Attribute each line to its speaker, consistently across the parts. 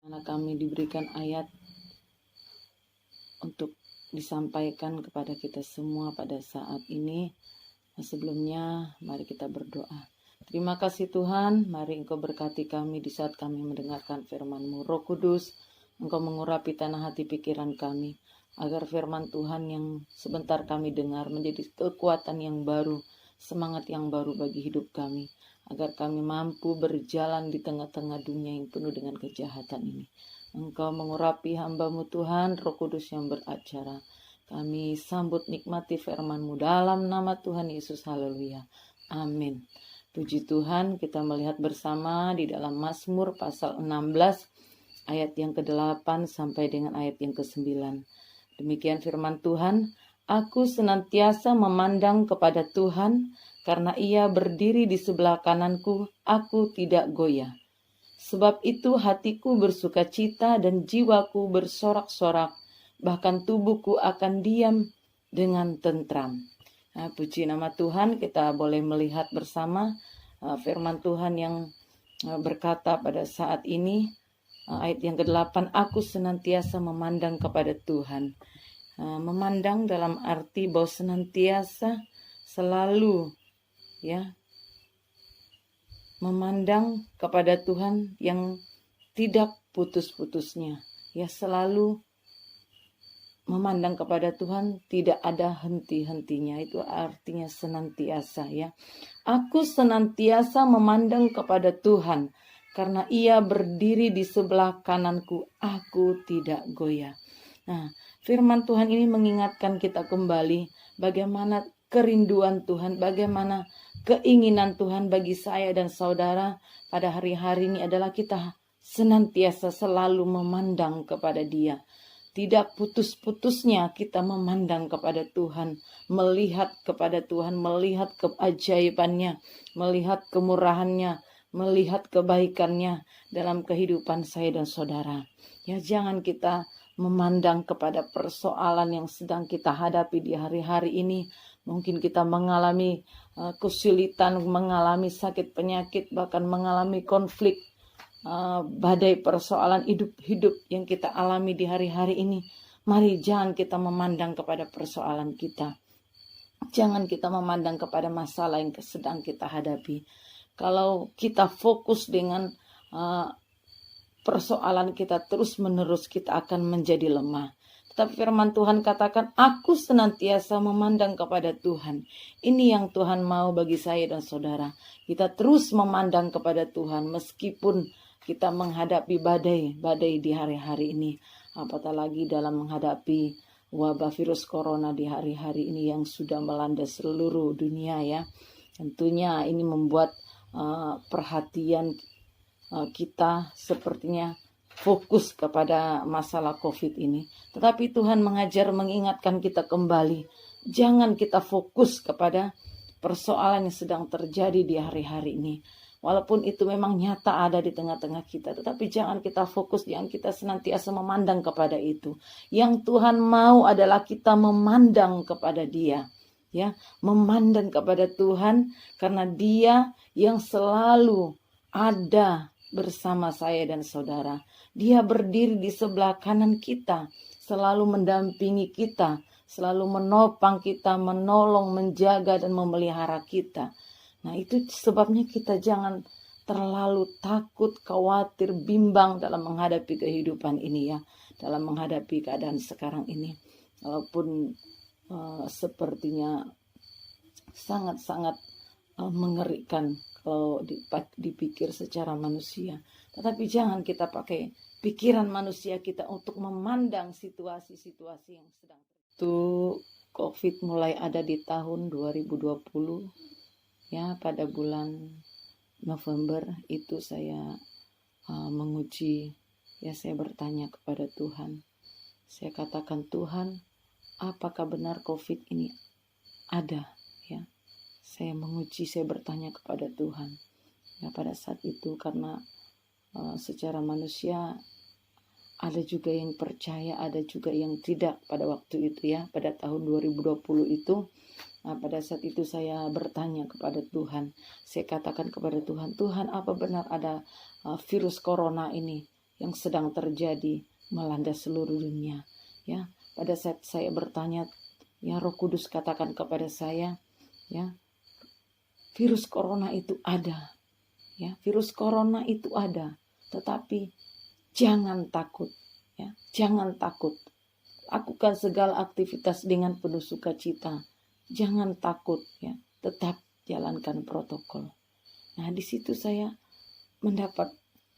Speaker 1: Karena kami diberikan ayat untuk disampaikan kepada kita semua pada saat ini. Sebelumnya, mari kita berdoa. Terima kasih Tuhan, mari Engkau berkati kami di saat kami mendengarkan firman-Mu. Roh Kudus, Engkau mengurapi tanah hati pikiran kami, agar firman Tuhan yang sebentar kami dengar menjadi kekuatan yang baru, semangat yang baru bagi hidup kami, agar kami mampu berjalan di tengah-tengah dunia yang penuh dengan kejahatan ini. Engkau mengurapi hamba-Mu Tuhan, Roh Kudus yang beracara. Kami sambut nikmati firman-Mu dalam nama Tuhan Yesus. Haleluya. Amin. Puji Tuhan, kita melihat bersama di dalam Mazmur pasal 16 ayat yang ke-8 sampai dengan ayat yang ke-9. Demikian firman Tuhan, aku senantiasa memandang kepada Tuhan, karena Ia berdiri di sebelah kananku, aku tidak goyah. Sebab itu hatiku bersukacita dan jiwaku bersorak-sorak, bahkan tubuhku akan diam dengan tentram. Nah, puji nama Tuhan, kita boleh melihat bersama firman Tuhan yang berkata pada saat ini, ayat yang ke-8, aku senantiasa memandang kepada Tuhan. Memandang dalam arti bahwa senantiasa, selalu, ya, memandang kepada Tuhan yang tidak putus-putusnya, ya, selalu memandang kepada Tuhan, tidak ada henti-hentinya. Itu artinya senantiasa, ya. Aku senantiasa memandang kepada Tuhan, karena Ia berdiri di sebelah kananku, aku tidak goyah. Nah, firman Tuhan ini mengingatkan kita kembali bagaimana kerinduan Tuhan, bagaimana keinginan Tuhan bagi saya dan saudara pada hari-hari ini adalah kita senantiasa selalu memandang kepada Dia. Tidak putus-putusnya kita memandang kepada Tuhan, melihat kepada Tuhan, melihat keajaibannya, melihat kemurahannya, melihat kebaikannya dalam kehidupan saya dan saudara. Ya, jangan kita memandang kepada persoalan yang sedang kita hadapi di hari-hari ini. Mungkin kita mengalami kesulitan, mengalami sakit penyakit, bahkan mengalami konflik, badai persoalan hidup yang kita alami di hari-hari ini. Mari jangan kita memandang kepada persoalan kita. Jangan kita memandang kepada masalah yang sedang kita hadapi. Kalau kita fokus dengan persoalan kita terus-menerus, kita akan menjadi lemah. Tetapi firman Tuhan katakan, aku senantiasa memandang kepada Tuhan. Ini yang Tuhan mau bagi saya dan saudara. Kita terus memandang kepada Tuhan meskipun kita menghadapi badai di hari-hari ini. Apatah lagi dalam menghadapi wabah virus corona di hari-hari ini yang sudah melanda seluruh dunia, ya. Tentunya ini membuat perhatian kita sepertinya fokus kepada masalah COVID ini. Tetapi Tuhan mengingatkan kita kembali. Jangan kita fokus kepada persoalan yang sedang terjadi di hari-hari ini. Walaupun itu memang nyata ada di tengah-tengah kita. Tetapi jangan kita fokus, jangan kita senantiasa memandang kepada itu. Yang Tuhan mau adalah kita memandang kepada Dia. Ya, memandang kepada Tuhan karena Dia yang selalu ada bersama saya dan saudara. Dia berdiri di sebelah kanan kita, selalu mendampingi kita, selalu menopang kita, menolong, menjaga dan memelihara kita. Nah, itu sebabnya kita jangan terlalu takut, khawatir, bimbang dalam menghadapi kehidupan ini, ya, dalam menghadapi keadaan sekarang ini. Walaupun sepertinya sangat-sangat mengerikan kalau dipikir secara manusia. Tetapi jangan kita pakai pikiran manusia kita untuk memandang situasi-situasi yang sedang itu. COVID mulai ada di tahun 2020, ya, pada bulan November itu saya menguji, ya, saya bertanya kepada Tuhan. Saya katakan, Tuhan, apakah benar COVID ini ada, ya? Saya menguji, saya bertanya kepada Tuhan. Ya, pada saat itu karena secara manusia ada juga yang percaya, ada juga yang tidak pada waktu itu, ya, pada tahun 2020 itu. Pada saat itu saya bertanya kepada Tuhan. Saya katakan kepada Tuhan, Tuhan, apa benar ada virus corona ini yang sedang terjadi melanda seluruh dunia. Ya, pada saat saya bertanya, ya Roh Kudus katakan kepada saya, ya, virus corona itu ada. Ya, virus corona itu ada, tetapi jangan takut, ya, jangan takut. Lakukan segala aktivitas dengan penuh sukacita. Jangan takut, ya, tetap jalankan protokol. Nah, di situ saya mendapat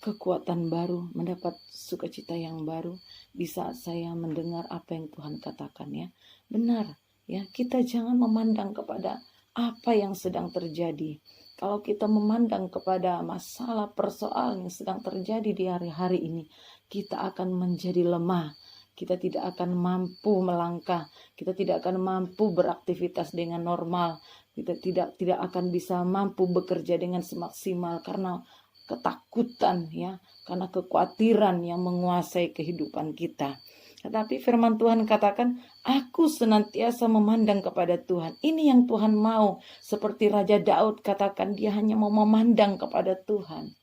Speaker 1: kekuatan baru, mendapat sukacita yang baru di saat saya mendengar apa yang Tuhan katakan, ya. Benar, ya, kita jangan memandang kepada apa yang sedang terjadi. Kalau kita memandang kepada masalah persoalan yang sedang terjadi di hari-hari ini, kita akan menjadi lemah. Kita tidak akan mampu melangkah, kita tidak akan mampu beraktivitas dengan normal, kita tidak akan bisa mampu bekerja dengan semaksimal karena ketakutan, ya, karena kekhawatiran yang menguasai kehidupan kita. Tetapi firman Tuhan katakan, aku senantiasa memandang kepada Tuhan. Ini yang Tuhan mau. Seperti Raja Daud katakan, dia hanya mau memandang kepada Tuhan.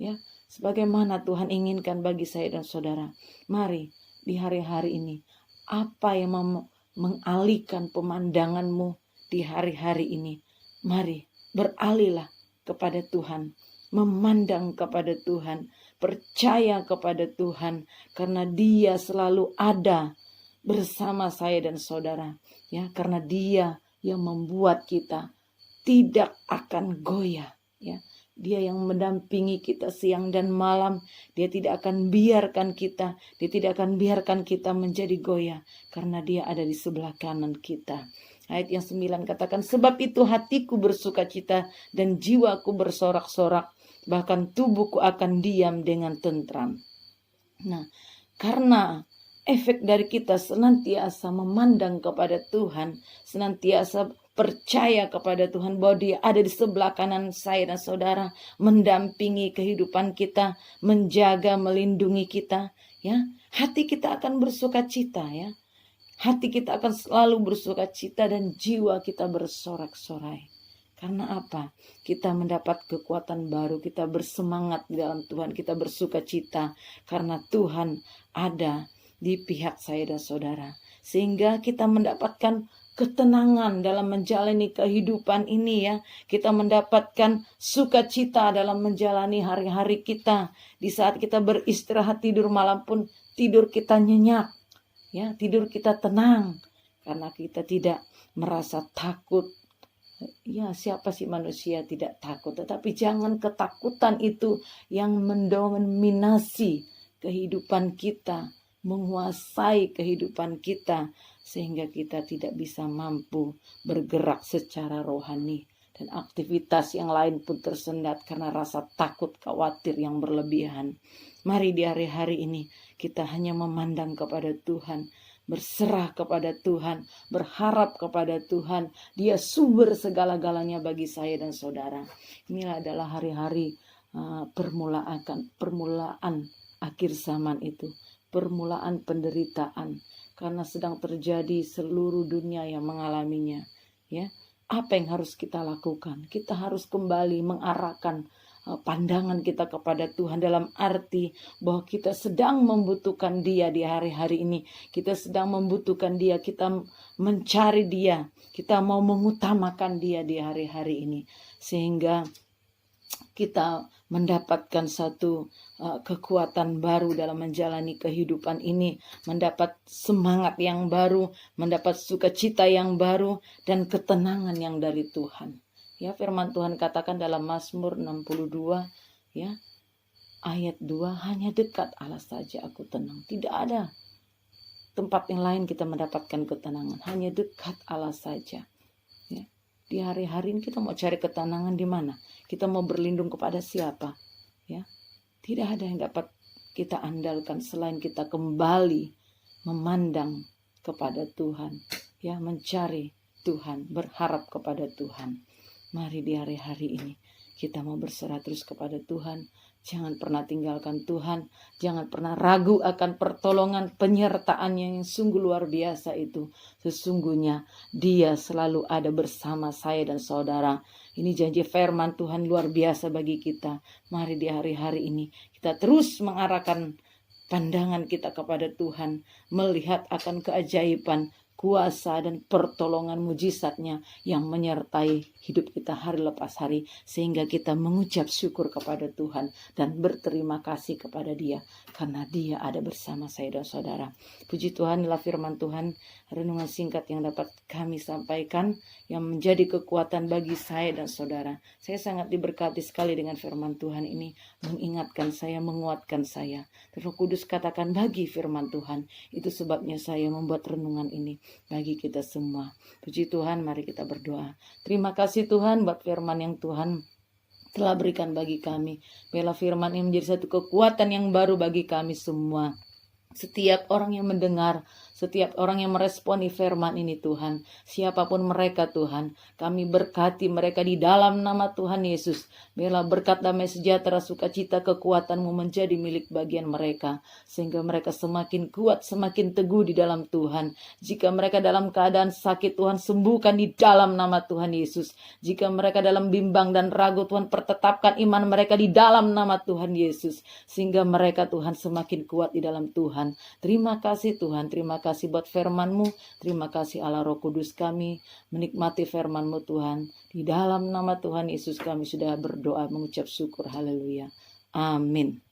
Speaker 1: Ya, sebagaimana Tuhan inginkan bagi saya dan saudara. Mari di hari-hari ini, apa yang mengalihkan pemandanganmu di hari-hari ini? Mari beralihlah kepada Tuhan. Memandang kepada Tuhan, percaya kepada Tuhan, karena Dia selalu ada bersama saya dan saudara, ya, karena Dia yang membuat kita tidak akan goyah, ya. Dia yang mendampingi kita siang dan malam. Dia tidak akan biarkan kita, Dia tidak akan biarkan kita menjadi goyah, karena Dia ada di sebelah kanan kita. Ayat yang 9 katakan, sebab itu hatiku bersukacita dan jiwaku bersorak-sorak, bahkan tubuhku akan diam dengan tentram. Nah, karena efek dari kita senantiasa memandang kepada Tuhan, senantiasa percaya kepada Tuhan bahwa Dia ada di sebelah kanan saya dan saudara, mendampingi kehidupan kita, menjaga, melindungi kita, ya. Hati kita akan bersukacita, ya. Hati kita akan selalu bersukacita dan jiwa kita bersorak-sorai. Karena apa? Kita mendapat kekuatan baru, kita bersemangat di dalam Tuhan, kita bersukacita karena Tuhan ada di pihak saya dan saudara. Sehingga kita mendapatkan ketenangan dalam menjalani kehidupan ini, ya. Kita mendapatkan sukacita dalam menjalani hari-hari kita. Di saat kita beristirahat tidur malam pun tidur kita nyenyak, ya, tidur kita tenang karena kita tidak merasa takut. Ya, siapa sih manusia tidak takut? Tetapi jangan ketakutan itu yang mendominasi kehidupan kita, menguasai kehidupan kita, sehingga kita tidak bisa mampu bergerak secara rohani. Dan aktivitas yang lain pun tersendat karena rasa takut, khawatir yang berlebihan. Mari di hari-hari ini kita hanya memandang kepada Tuhan, berserah kepada Tuhan, berharap kepada Tuhan. Dia sumber segala-galanya bagi saya dan saudara. Inilah adalah hari-hari permulaan akhir zaman itu, permulaan penderitaan, karena sedang terjadi seluruh dunia yang mengalaminya, ya. Apa yang harus kita lakukan? Kita harus kembali mengarahkan pandangan kita kepada Tuhan, dalam arti bahwa kita sedang membutuhkan Dia di hari-hari ini. Kita sedang membutuhkan Dia, kita mencari Dia, kita mau mengutamakan Dia di hari-hari ini, sehingga kita mendapatkan satu kekuatan baru dalam menjalani kehidupan ini, mendapat semangat yang baru, mendapat sukacita yang baru, dan ketenangan yang dari Tuhan. Ya, firman Tuhan katakan dalam Mazmur 62, ya, ayat 2, hanya dekat Allah saja aku tenang. Tidak ada tempat yang lain kita mendapatkan ketenangan, hanya dekat Allah saja. Ya. Di hari-hari ini kita mau cari ketenangan di mana? Kita mau berlindung kepada siapa? Ya, tidak ada yang dapat kita andalkan selain kita kembali memandang kepada Tuhan, ya, mencari Tuhan, berharap kepada Tuhan. Mari di hari-hari ini kita mau berserah terus kepada Tuhan. Jangan pernah tinggalkan Tuhan. Jangan pernah ragu akan pertolongan penyertaan-Nya yang sungguh luar biasa itu. Sesungguhnya Dia selalu ada bersama saya dan saudara. Ini janji firman Tuhan luar biasa bagi kita. Mari di hari-hari ini kita kita terus mengarahkan pandangan kita kepada Tuhan, melihat akan keajaiban, kuasa dan pertolongan mujizatnya yang menyertai hidup kita hari lepas hari, sehingga kita mengucap syukur kepada Tuhan dan berterima kasih kepada Dia karena Dia ada bersama saya dan saudara. Puji Tuhan, inilah firman Tuhan, renungan singkat yang dapat kami sampaikan yang menjadi kekuatan bagi saya dan saudara. Saya sangat diberkati sekali dengan firman Tuhan ini, mengingatkan saya, menguatkan saya. Roh Kudus katakan bagi firman Tuhan, itu sebabnya saya membuat renungan ini bagi kita semua. Puji Tuhan, mari kita berdoa. Terima kasih Tuhan buat firman yang Tuhan telah berikan bagi kami. Biarlah firman ini menjadi satu kekuatan yang baru bagi kami semua. Setiap orang yang mendengar, setiap orang yang meresponi firman ini Tuhan, siapapun mereka Tuhan, kami berkati mereka di dalam nama Tuhan Yesus. Biarlah berkat damai sejahtera, sukacita, kekuatan-Mu menjadi milik bagian mereka, sehingga mereka semakin kuat, semakin teguh di dalam Tuhan. Jika mereka dalam keadaan sakit, Tuhan sembuhkan di dalam nama Tuhan Yesus. Jika mereka dalam bimbang dan ragu, Tuhan pertetapkan iman mereka di dalam nama Tuhan Yesus, sehingga mereka Tuhan semakin kuat di dalam Tuhan. Terima kasih Tuhan, terima kasih buat firman-Mu, terima kasih Allah Roh Kudus, kami menikmati firman-Mu Tuhan. Di dalam nama Tuhan Yesus kami sudah berdoa mengucap syukur, haleluya, amin.